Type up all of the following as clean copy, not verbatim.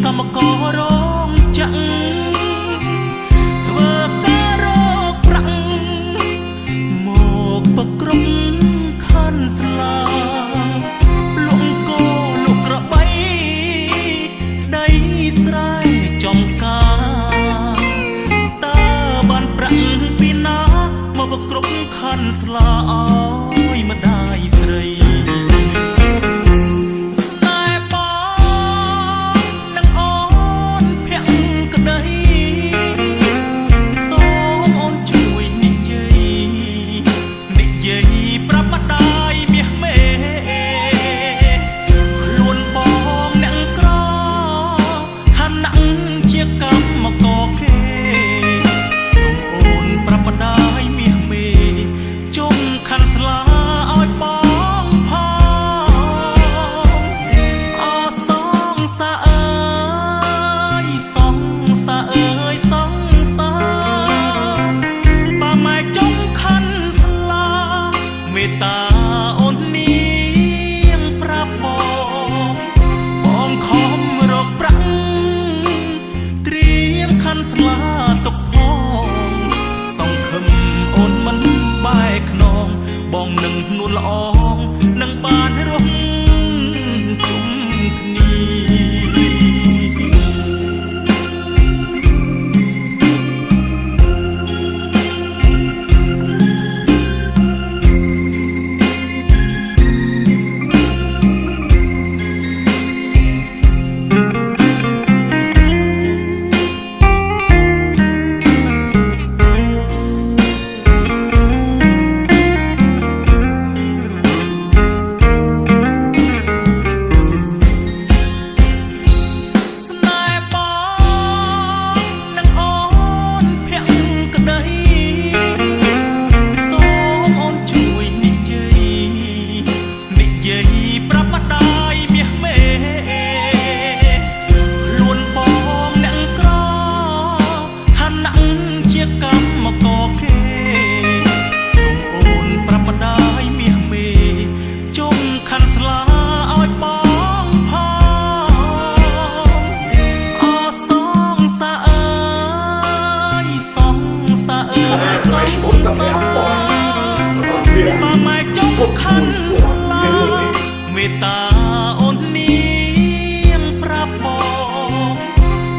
កម្មកររងចាំងធ្វើការរកប្រាក់មកពឹកគ្រប់ខាន់ស្លាលំកលុកក្របីដីស្រែចំការតើបានប្រាក់ពីណាមកពឹកគ្រប់ខាន់ស្លាឲ្យម្ដាយស្រីតាអូននាងប្រាប់បងខំរកប្រាក់ត្រៀមខាន់ស្លាទុកផងសង្ឃឹមអូនមិនបែកខ្នងបងនឹងនួនល្អងនឹងបានរស់ជុំគ្នាខាន់ស្លាមេត្តាអូននាងប្រាប់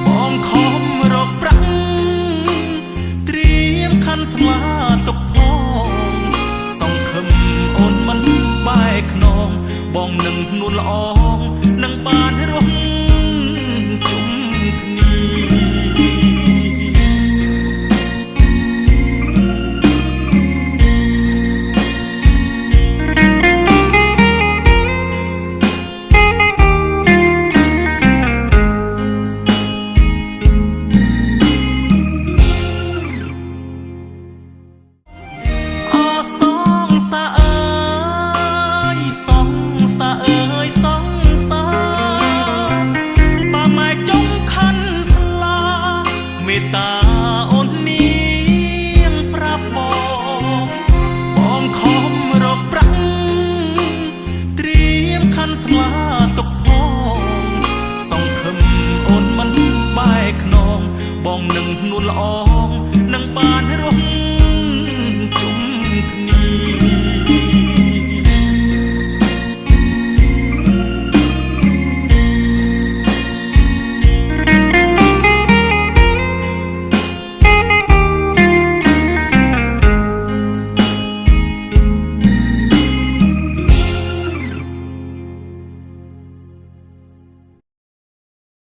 បងខំរកប្រាក់ត្រៀមខាន់ស្លាទុកផងសង្ឃឹមអូនមិនបែកខ្នងបងនឹងនួនល្អងនឹងបានរស់ជុំគ្នាមេត្តាអូននាងប្រាប់បងខំរកប្រាក់ត្រៀមខាន់ស្លាទុកផងសង្ឃឹមអូនមិនបែកខ្នងបងនឹងនួនល្អ